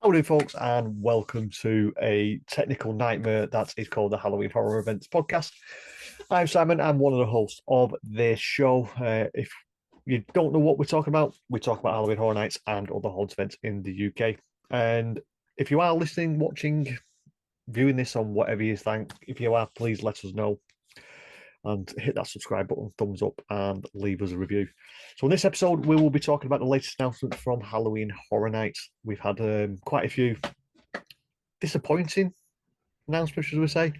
Howdy, folks, and welcome to a technical nightmare that is called the Halloween Horror Events Podcast. I'm Simon. I'm one of the hosts of this show. If you don't know what we're talking about, we talk about Halloween Horror Nights and other haunted events in the UK. And if you are listening, watching, viewing this on whatever you think, if you are, please let us know and hit that subscribe button, thumbs up, and leave us a review. So in this episode, we will be talking about the latest announcements from Halloween Horror Nights. We've had quite a few disappointing announcements, should we say,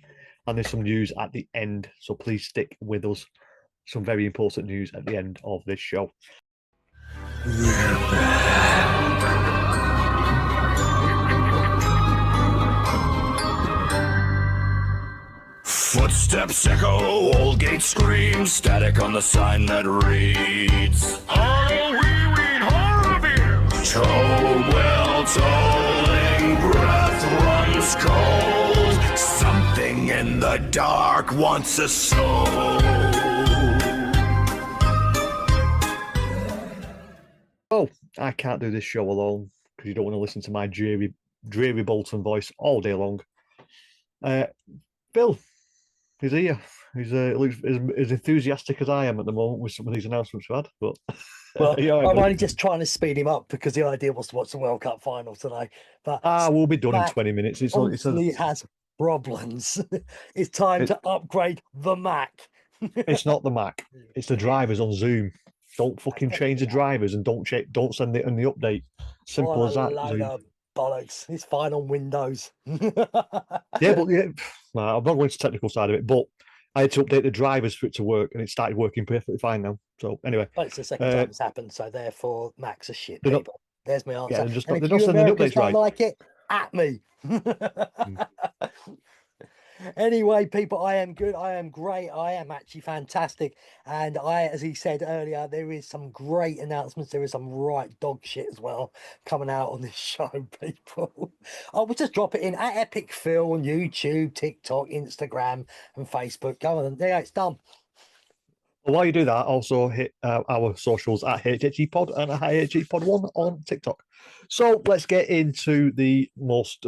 and there's some news at the end, so please stick with us. Some very important news at the end of this show. Footsteps echo, old gate screams, static on the sign that reads Halloween horror beers. Toll well tolling, breath runs cold. Something in the dark wants a soul. Oh, I can't do this show alone because you don't want to listen to my dreary Bolton voice all day long. Bill, he's here. He's looks as enthusiastic as I am at the moment with some of these announcements we've had. But well, right, I'm buddy? only just trying to speed him up because the idea was to watch the World Cup final today. But we'll be done in 20 minutes. It's has problems. It's time to upgrade the Mac. It's not the Mac. It's the drivers on Zoom. Don't fucking change the drivers and don't send it in the update. Simple as that. Load of bollocks. It's fine on Windows. Yeah, but I'm not going to the technical side of it, but I had to update the drivers for it to work, and it started working perfectly fine now. So anyway, but it's the second time it's happened, so therefore Macs are shit. They're not- People. There's my answer. yeah, And they're if not you sending the Americans updates don't right. like it, at me. Anyway, people, I am good. I am great. I am actually fantastic. And as he said earlier, there is some great announcements. There is some right dog shit as well coming out on this show, people. I will just drop it in at Epic Phil on YouTube, TikTok, Instagram, and Facebook. Go on. There, it's done. Well, while you do that, also hit our socials at HHE Pod and at HHE Pod 1 on TikTok. So let's get into the most...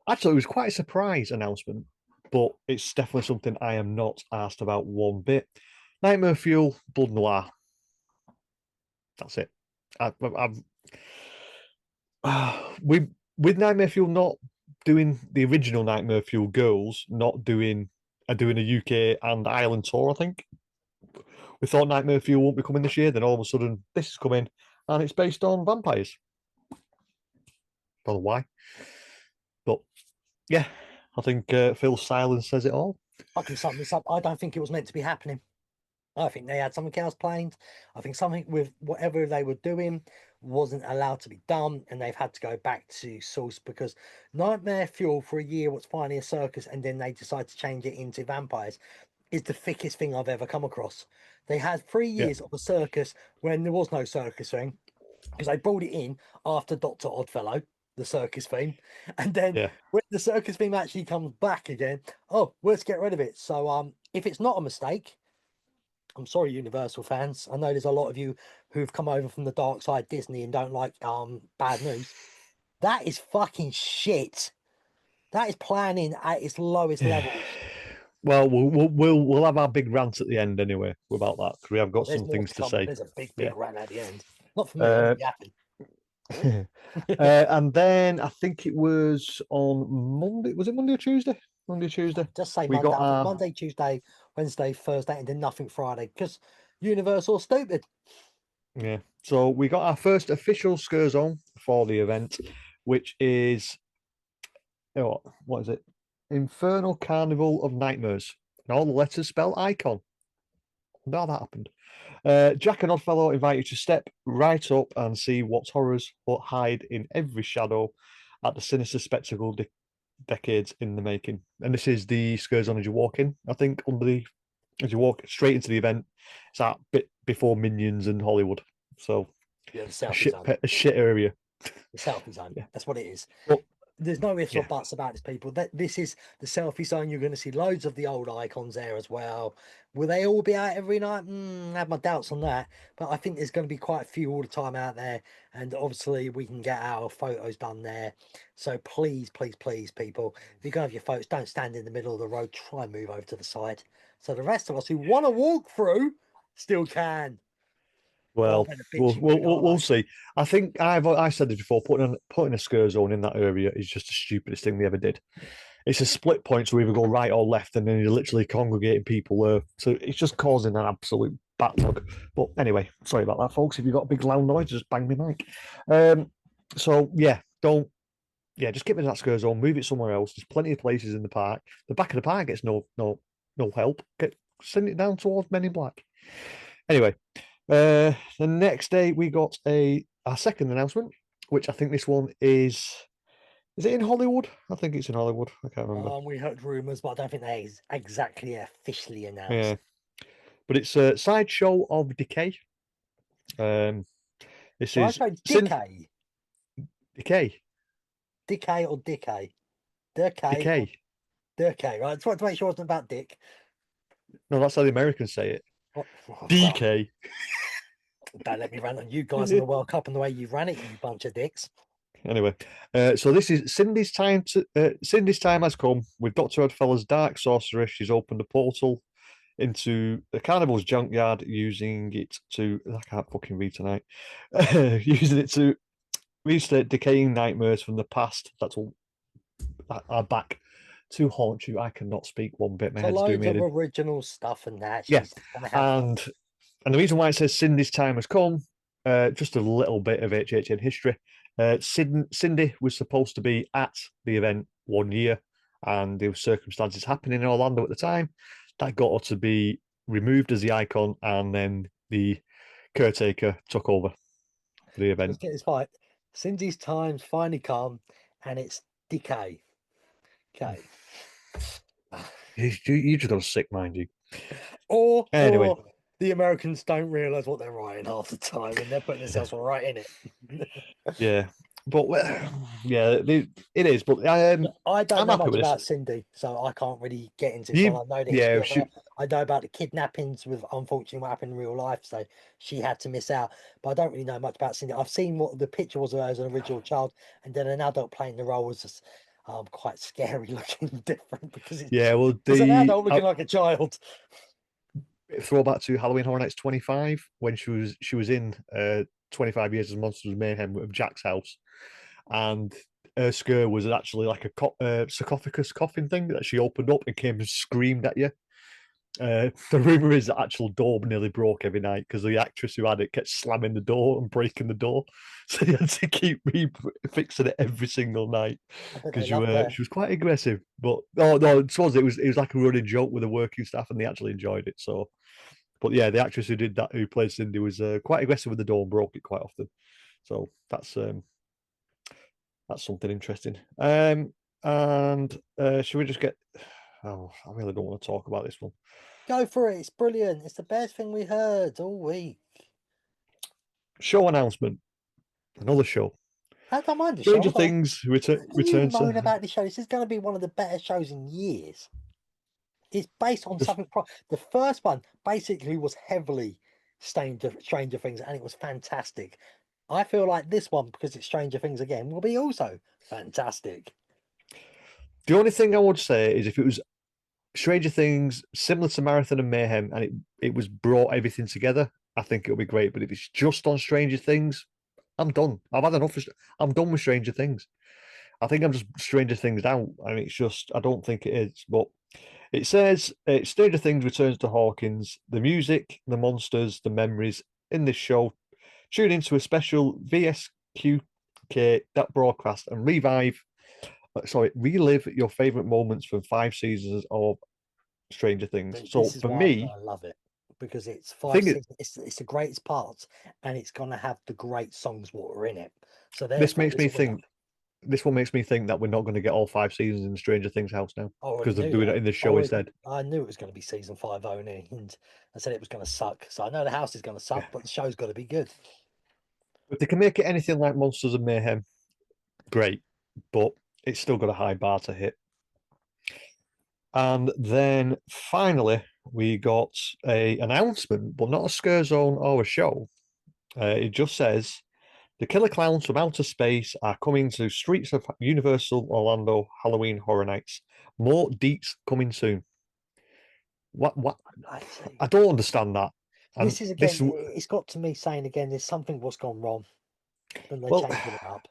Actually, it was quite a surprise announcement, but it's definitely something I am not asked about one bit. Nightmare Fuel, Blood Noir. That's it. With Nightmare Fuel not doing the original Nightmare Fuel girls, not doing a UK and Ireland tour, I think. We thought Nightmare Fuel won't be coming this year, then all of a sudden this is coming, and it's based on vampires. Don't know why. But yeah, I think Phil's silence says it all. I can sum this up. I don't think it was meant to be happening. I think they had something else planned. I think something with whatever they were doing wasn't allowed to be done, and they've had to go back to source because Nightmare Fuel for a year was finally a circus, and then they decided to change it into vampires. Is the thickest thing I've ever come across. They had 3 years of a circus when there was no circus thing because they brought it in after Dr. Oddfellow, the circus theme, and then when the circus theme actually comes back again, let's get rid of it. So if it's not a mistake, I'm sorry, Universal fans, I know there's a lot of you who've come over from the dark side Disney and don't like bad news. That is fucking shit. That is planning at its lowest level. Well, we'll have our big rant at the end anyway about that because we have got some things to say. There's a big rant at the end. Not for me. I'm yapping. And then I think it was on Monday. Was it Monday or Tuesday? Monday or Tuesday. Just say Monday. Monday, Tuesday, Wednesday, Thursday, and then nothing Friday because Universal stupid. Yeah. So we got our first official scare zone for the event, which is what is it? Infernal Carnival of Nightmares. And all the letters spell icon. Now that happened. Jack and Oddfellow invite you to step right up and see what horrors hide in every shadow at the sinister spectacle decades in the making. And this is the scare zone as you walk in, I think, as you walk straight into the event. It's that bit before Minions and Hollywood. So the a shit area. The selfie zone. Yeah. That's what it is. But There's no ifs or Yeah. buts about this, people. That this is the selfie zone. You're going to see loads of the old icons there as well. Will they all be out every night? I have my doubts on that, but I think there's going to be quite a few all the time out there, and obviously we can get our photos done there. So please, please, please, people, if you're going to have your photos, don't stand in the middle of the road. Try and move over to the side, so the rest of us who want to walk through still can. Oh, I Well, better bitchy mood, aren't we'll I? see. I think I said this before. Putting a scare zone in that area is just the stupidest thing they ever did. It's a split point, so either go right or left, and then you're literally congregating people there. So it's just causing an absolute backlog. But anyway, sorry about that, folks. If you've got a big loud noise, just bang me mic. So yeah, don't. Yeah, just get rid of that scare zone. Move it somewhere else. There's plenty of places in the park. The back of the park gets no help. Send it down towards Men in Black. Anyway, the next day we got our second announcement, which I think this one is it in Hollywood? I think it's in Hollywood. I can't remember. We heard rumours, but I don't think they exactly officially Yeah, announced. but it's a sideshow of decay. This So I is showed Sin Decay, Decay. Decay or Decay, Decay or Decay. Decay. Right, just wanted to make sure it wasn't about Dick. No, that's how the Americans say it. Well, DK. don't let me rant on you guys in the World Cup and the way you ran it, you bunch of dicks. Anyway, so this is Cindy's time to Cindy's time has come with Dr. Oddfellows' dark sorceress. She's opened a portal into the carnival's junkyard, using it to I can't fucking read tonight. Using it to restate decaying nightmares from the past that are back to haunt you. I cannot speak one bit. My So head's doing loads me of in. original stuff and that. Yeah, She's gonna have and the reason why it says Cindy's time has come, just a little bit of HHN history. Cindy was supposed to be at the event 1 year, and there were circumstances happening in Orlando at the time that got her to be removed as the icon, and then the caretaker took over for the event. let's get this right. Cindy's time's finally come and it's Decay. Okay. You just got a sick mind, you. Or Anyway, the Americans don't realise what they're writing half the time and they're putting themselves right in it. yeah, but yeah, it is. But I don't I'm know happy much with this. about Cindy, so I can't really get into this one. I know the history Yeah, of her. I know about the kidnappings with unfortunately what happened in real life, so she had to miss out. But I don't really know much about Cindy. I've seen what the picture was of her as an original child, and then an adult playing the role was just quite scary looking different because yeah. Well, it's an the adult looking like a child. throwback to Halloween Horror Nights 25 when she was in 25 Years of Monsters of Mayhem of Jack's house, and her scare was actually like a sarcophagus coffin thing that she opened up and came and screamed at you. The rumor is the actual door nearly broke every night because the actress who had it kept slamming the door and breaking the door, so you had to keep fixing it every single night I bet they because loved her. she was quite aggressive. But oh no, it was like a running joke with the working staff, and they actually enjoyed it. So, but yeah, the actress who played Cindy was quite aggressive with the door and broke it quite often. So that's something interesting. And should we just get? Oh, I really don't want to talk about this one. Go for it. It's brilliant. It's the best thing we heard all week. Show announcement. Another show. I don't mind the show. Stranger Things You returns moan to. about the show. This is going to be one of the better shows in years. It's based on something. The first one basically was heavily Stranger Things, and it was fantastic. I feel like this one, because it's Stranger Things again, will be also fantastic. The only thing I would say is if it was Stranger Things, similar to Marathon and Mayhem, and it was brought everything together, I think it'll be great. But if it's just on Stranger Things, I'm done. I've had enough. I'm done with Stranger Things. I think I'm just Stranger Things out, and it's just I don't think it is. But it says Stranger Things returns to Hawkins. The music, the monsters, the memories in this show. Tune into a special VSQK that broadcast and relive your favorite moments from 5 seasons of Stranger Things. So This is for why I'm me, going to love it, because it's the five thing is, seasons. It's the greatest part, and it's going to have the great songs what are in it. So this therefore, makes it's me a winner. think. This one makes me think that we're not going to get all 5 seasons in Stranger Things house now I already because they're knew doing that. it in the show instead. I knew it was going to be season 5 only, and I said it was going to suck. So I know the house is going to suck, but the show's got to be good. If they can make it anything like Monsters of Mayhem, great. But it's still got a high bar to hit. And then finally, we got a announcement, but not a scare zone or a show. It just says the killer clowns from outer space are coming to streets of Universal Orlando Halloween Horror Nights. More deets coming soon. What? I don't understand that. And This is again, it's got to me saying again, there's something what's gone wrong, and they're well, changing it up.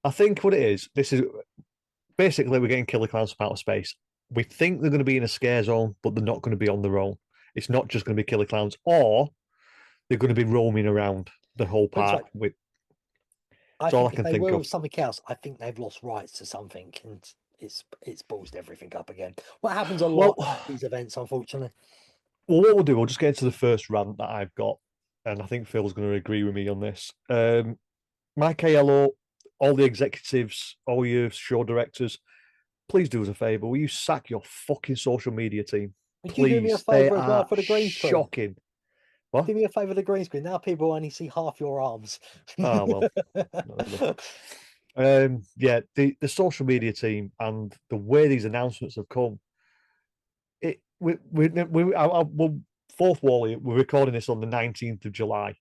I think what it is, this is basically we're getting killer clowns from outer space. We think they're going to be in a scare zone, but they're not going to be on their own. It's not just going to be killer clowns, or they're going to be roaming around the whole park with. I That's all I think can if they think were of. with something else, I think they've lost rights to something, and it's ballsed everything up again. What happens a lot Well, at these events, unfortunately. well, what we'll do, we'll just get into the first rant that I've got, and I think Phil's going to agree with me on this. Mike Aiello, all the executives, all your show directors, please do us a favour. Will you sack your fucking social media team? Would you do me a Please. They favour as well are for the green screen? shocking. What? Do me a favour, the green screen. Now people only see half your arms. Oh, well. Yeah, the social media team and the way these announcements have come. We're fourth wall. We're recording this on the 19th of July.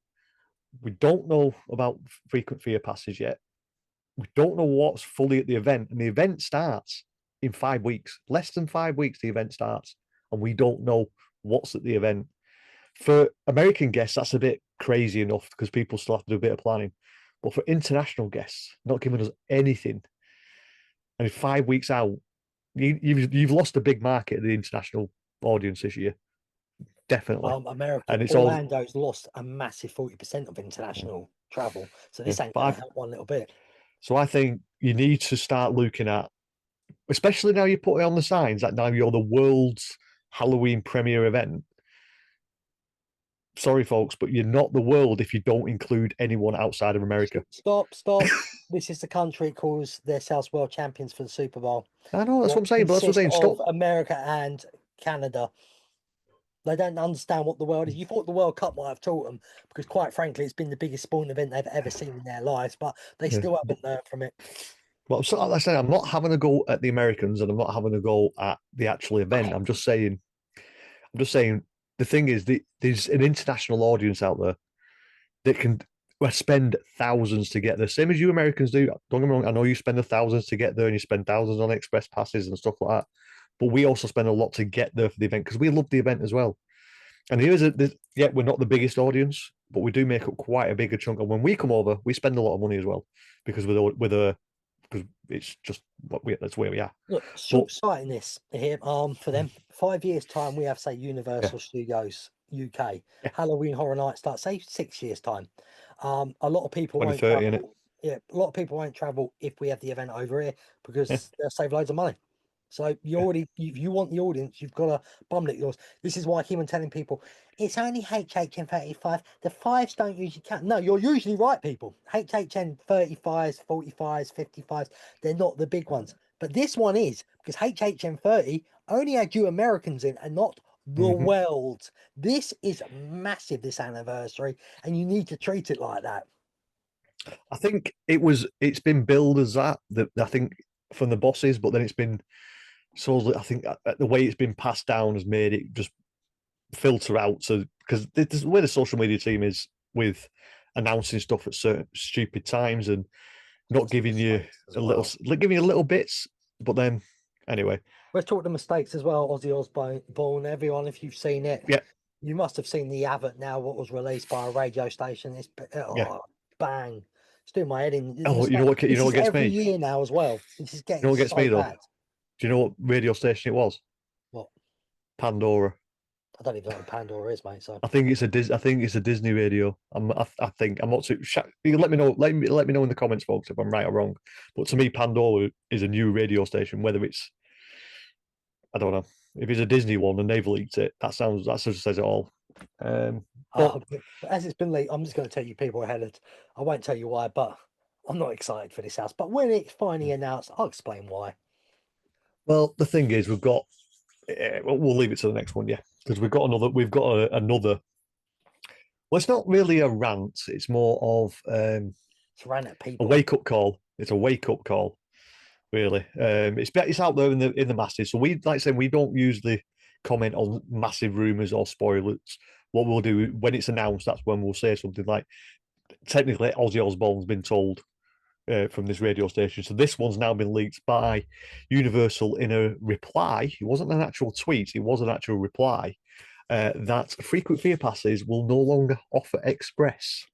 We don't know about frequent fear passes yet. We don't know what's fully at the event, and the event starts in 5 weeks. Less than 5 weeks, the event starts, and we don't know what's at the event. For American guests, that's a bit crazy enough because people still have to do a bit of planning. But for international guests, not giving us anything, and 5 weeks out, you've lost a big market of the international audience this year, definitely. America, And it's Orlando's lost a massive 40% of international travel, so this ain't going to help one little bit. So I think you need to start looking at, especially now you put it on the signs that now you're the world's Halloween premiere event. Sorry, folks, but you're not the world if you don't include anyone outside of America. Stop. This is the country that calls themselves world champions for the Super Bowl. I know, that's what I'm saying, but that's what I'm saying. Stop. America and Canada. They don't understand what the world is. You thought the World Cup might have taught them, because quite frankly, it's been the biggest sporting event they've ever seen in their lives, but they still haven't learned from it. Well, so, like I said, I'm not having a go at the Americans and I'm not having a go at the actual event. I'm just saying the thing is, there's an international audience out there that can spend thousands to get there, same as you Americans do. Don't get me wrong, I know you spend the thousands to get there and you spend thousands on express passes and stuff like that, but we also spend a lot to get there for the event because we love the event as well. And yeah, we're not the biggest audience, but we do make up quite a bigger chunk. And when we come over, we spend a lot of money as well because because it's just that's where we are. Look, short-sighting this here, for them, 5 years time, we have, say, Universal Studios UK Halloween Horror Night starts, say, 6 years time. A lot of people won't travel. Yeah, a lot of people won't travel if we have the event over here because they'll save loads of money. So if you want the audience, you've got to bum it yours. This is why I keep on telling people it's only HHN35. The fives don't usually count. No, you're usually right, people. HHN35s, 45s, 55s, they're not the big ones. But this one is, because HHN30 only had you Americans in and not the world. This is massive, this anniversary, and you need to treat it like that. I think it's been billed as that I think from the bosses, but then it's been I think the way it's been passed down has made it just filter out. So because this is where the social media team is with announcing stuff at certain stupid times and not giving you giving you little bits. But then anyway, let's talk the mistakes as well. Ozzy Osbourne, everyone, if you've seen it, you must have seen the advert now. What was released by a radio station? It's bang. It's doing my head in. Oh, you know what gets me? Every year now as well. This is getting what gets me though? bad. Do you know what radio station it was? What? Pandora. I don't even know what Pandora is, mate. So I think it's a Disney radio. I think I'm not too. You can let me know. Let me know in the comments, folks, if I'm right or wrong. But to me, Pandora is a new radio station. Whether it's, I don't know, if it's a Disney one and they've leaked it, that just says it all. But as it's been leaked, I'm just going to tell you people ahead of. I won't tell you why, but I'm not excited for this house. But when it's finally announced, I'll explain why. Well, the thing is, we've got. We'll leave it to the next one, because we've got another. Well, it's not really a rant. It's more of it's a rant at people. A wake up call. It's a wake up call really. It's out there in the masses. So we, like I said, we don't usually comment on massive rumors or spoilers. What we'll do when it's announced, that's when we'll say something like, technically, Ozzy Osbourne's been told from this radio station. So this one's now been leaked by Universal in a reply. It wasn't an actual tweet, it was an actual reply that frequent fear passes will no longer offer express.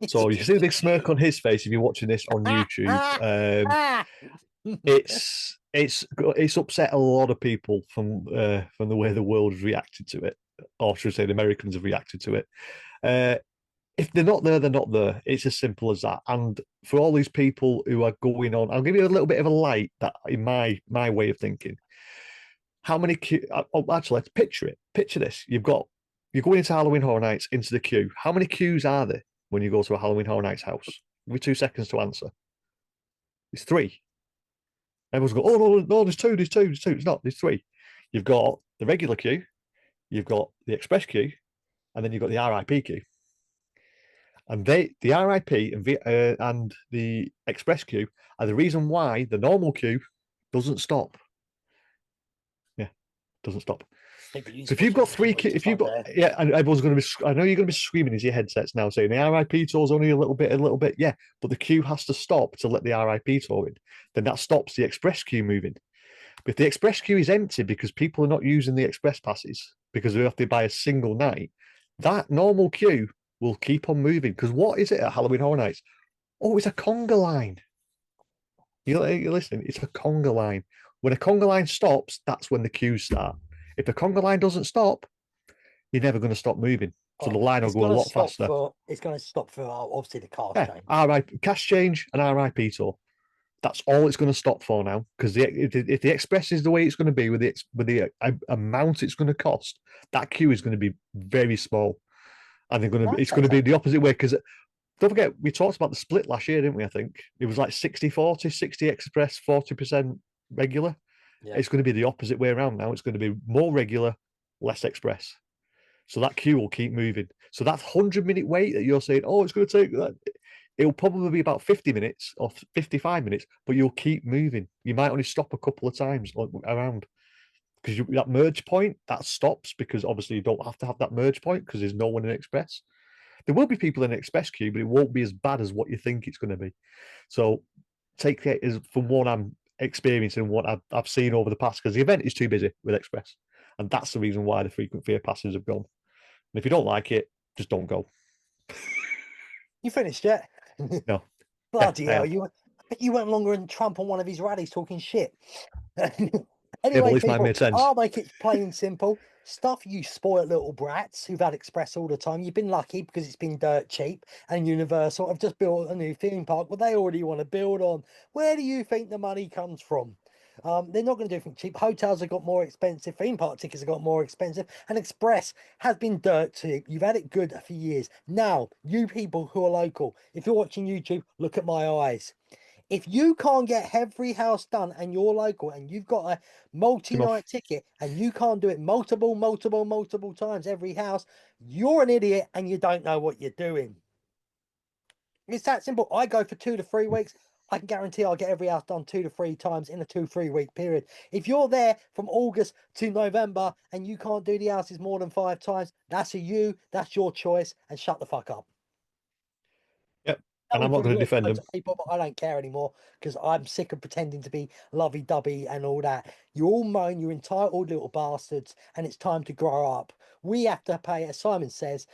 So you can see the big smirk on his face if you're watching this on YouTube. It's upset a lot of people from the way the world has reacted to it, or should I say, the Americans have reacted to it. If they're not there, they're not there. It's as simple as that. And for all these people who are going on, I'll give you a little bit of a light that in my way of thinking. How many actually, let's picture it. Picture this. You're going into Halloween Horror Nights into the queue. How many queues are there when you go to a Halloween Horror Nights house? Give me 2 seconds to answer. It's 3. Everyone's going, oh, no, there's two. It's not, there's 3. You've got the regular queue, you've got the express queue, and then you've got the RIP queue. And the RIP and the express queue are the reason why the normal queue doesn't stop. Yeah, doesn't stop. So if you've got 3, if you've got, yeah, and everyone's going to be, I know you're going to be screaming into your headsets now saying the RIP tour's only a little bit, yeah, but the queue has to stop to let the RIP tour in. Then that stops the express queue moving. But if the express queue is empty because people are not using the express passes because they have to buy a single night, that normal queue will keep on moving. Because what is it at Halloween Horror Nights? Oh, it's a conga line. You're listening, it's a conga line. When a conga line stops, that's when the queues start. If the conga line doesn't stop, you're never going to stop moving. So the line will go a lot faster. It's going to stop for obviously the cash change. Cash change and RIP tour. That's all it's going to stop for now. Because if the express is the way it's going to be with the amount it's going to cost, that queue is going to be very small. And it's going to be the opposite way. Because don't forget, we talked about the split last year, didn't we? I think it was like 60-40, 60 express, 40% regular. Yeah. It's going to be the opposite way around now. It's going to be more regular, less express. So that queue will keep moving. So that 100-minute wait that you're saying, oh, it's going to take that, it'll probably be about 50 minutes or 55 minutes, but you'll keep moving. You might only stop a couple of times around because that merge point, that stops because obviously you don't have to have that merge point because there's no one in express. There will be people in express queue, but it won't be as bad as what you think it's going to be. So take it as from what I'm experiencing, what I've seen over the past, because the event is too busy with express. And that's the reason why the frequent fear passes have gone. And if you don't like it, just don't go. You finished yet? No. Bloody hell. You went longer than Trump on one of his rallies talking shit. Anyway, people, I'll make it plain and simple. Stuff you spoiled little brats who've had express all the time. You've been lucky because it's been dirt cheap, and Universal have just built a new theme park, but they already want to build on. Where do you think the money comes from? They're not going to do anything cheap. Hotels have got more expensive. Theme park tickets have got more expensive. And Express has been dirt cheap. You've had it good for years. Now, you people who are local, if you're watching YouTube, look at my eyes. If you can't get every house done and you're local and you've got a multi-night ticket and you can't do it multiple times every house, you're an idiot and you don't know what you're doing. It's that simple. I go for 2 to 3 weeks. I can guarantee I'll get every house done 2 to 3 times in a 2-3 week period. If you're there from August to November and you can't do the houses more than 5 times, that's that's your choice, and shut the fuck up. Yep. And I'm not going to defend them. People, but I don't care anymore because I'm sick of pretending to be lovey-dovey and all that. You all moan, you're entitled little bastards, and it's time to grow up. We have to pay, as Simon says,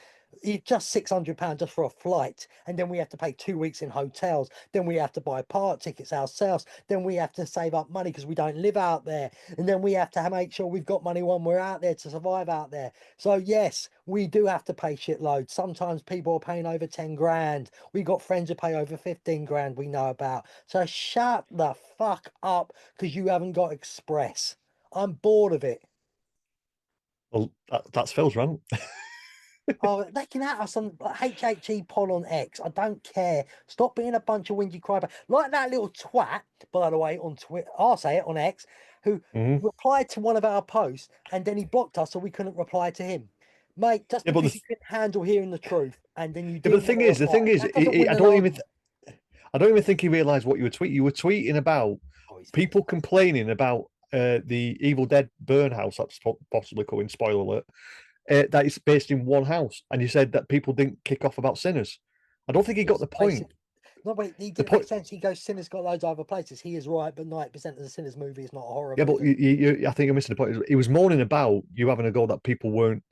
just £600 just for a flight, and then we have to pay 2 weeks in hotels, then we have to buy park tickets ourselves, then we have to save up money because we don't live out there, and then we have to make sure we've got money when we're out there to survive out there. So yes, we do have to pay shitloads. Sometimes people are paying over 10 grand. We got friends who pay over 15 grand we know about. So shut the fuck up because you haven't got Express. I'm bored of it. Well, that's Phil's rant. Oh, they can at us on HHE Pod on X. I don't care. Stop being a bunch of whingy crybaby. Like that little twat, by the way, on Twitter, I'll say it, on X, who replied to one of our posts and then he blocked us so we couldn't reply to him. Mate, just because you couldn't handle hearing the truth and then you do. But the thing is, I I don't even think he realised what you were tweeting. You were tweeting about Oh, he's people complaining about the Evil Dead burn house that's possibly coming. Spoiler alert. That it's based in one house, and you said that people didn't kick off about Sinners. I don't think he got the point. No, wait, he The didn't make point, sense. He goes, Sinners got loads of other places. He is right, but 90% of the Sinners movie is not a horror yeah, but movie. I think you're missing the point. He was moaning about you having a go that people weren't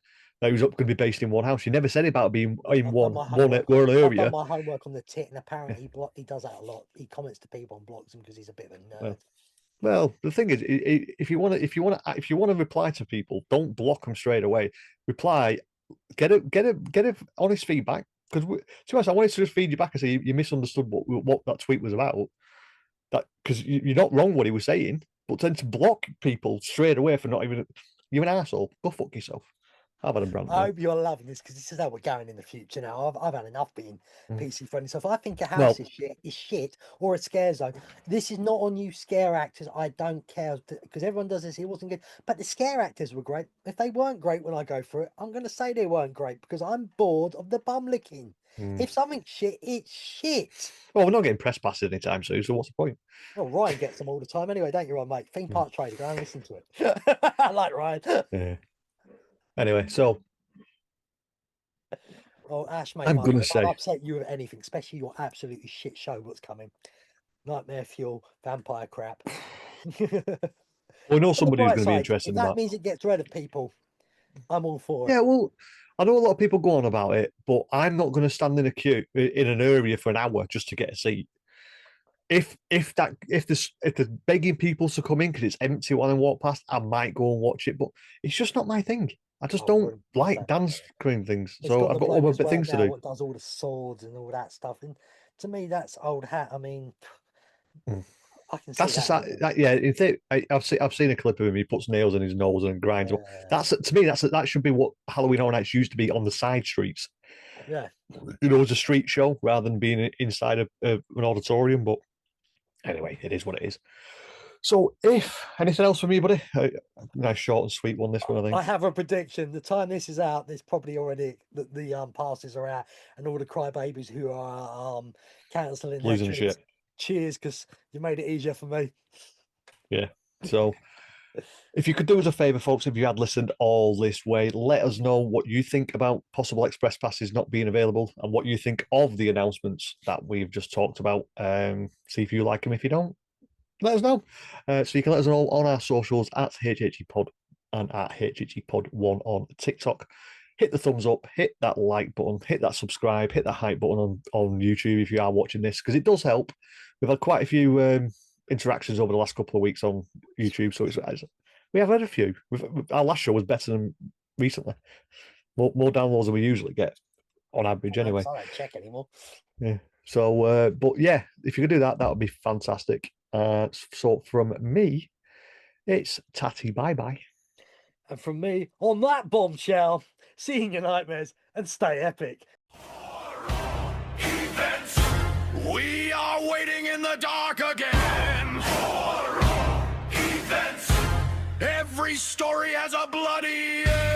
that it was going to be based in one house. You never said about being in I've done my one homework. world I've done area. my homework on the tit, and apparently he does that a lot. He comments to people and blocks them because he's a bit of a nerd. Well, the thing is, if you want to reply to people, don't block them straight away. Reply, get a honest feedback. Because to be honest, I wanted to just feed you back and say you misunderstood what that tweet was about. That because you're not wrong what he was saying, but then to block people straight away for not even you're an asshole. Go fuck yourself. I've had a brand. I hope you're loving this because this is how we're going in the future now. I've had enough being PC friendly. So if I think a house is shit or a scare zone, this is not on you scare actors. I don't care because everyone does this. It wasn't good, but the scare actors were great. If they weren't great when I go through it, I'm going to say they weren't great because I'm bored of the bum licking. If something's shit, it's shit. Well, we're not getting press passes anytime soon, so what's the point? Well, Ryan gets them all the time anyway, don't you, Ryan, mate? Theme park trader, go and listen to it. I like Ryan. Yeah. Anyway, so oh, Ash, mate, I'm gonna say, I'll upset you with anything, especially your absolutely shit show. What's coming? Nightmare Fuel, vampire crap. we know somebody who's going to be interested if in that that. means it gets rid of people, I'm all for it. Yeah, well, I know a lot of people go on about it, but I'm not going to stand in a queue in an area for an hour just to get a seat. If they're begging people to come in because it's empty when I walk past, I might go and watch it, but it's just not my thing. I just don't like dance queen things, so I've got other things to do. What does all the swords and all that stuff, and to me that's old hat. I mean, I can see that. Yeah, I've seen a clip of him. He puts nails in his nose and grinds. That's to me. That should be what Halloween Horror Nights used to be on the side streets. Yeah, it was a street show rather than being inside an auditorium. But anyway, it is what it is. So, if anything else for me, buddy, nice short and sweet one. This one, I think. I have a prediction. The time this is out, there's probably already the passes are out, and all the crybabies who are cancelling losing shit. Cheers, because you made it easier for me. Yeah. So, if you could do us a favour, folks, if you had listened all this way, let us know what you think about possible express passes not being available and what you think of the announcements that we've just talked about. See if you like them. If you don't, let us know. So you can let us know on our socials at HHEPod and at HHEPod1 on TikTok. Hit the thumbs up, hit that like button, hit that subscribe, hit that hype button on YouTube if you are watching this, because it does help. We've had quite a few interactions over the last couple of weeks on YouTube, so we have had a few. Our last show was better than recently. More downloads than we usually get on average, anyway. I don't check anymore. Yeah. So, but yeah, if you could do that, that would be fantastic. So from me, it's tatty bye bye. And from me, on that bombshell, seeing your nightmares and stay epic. Events. We are waiting in the dark again. Horror events. Every story has a bloody end.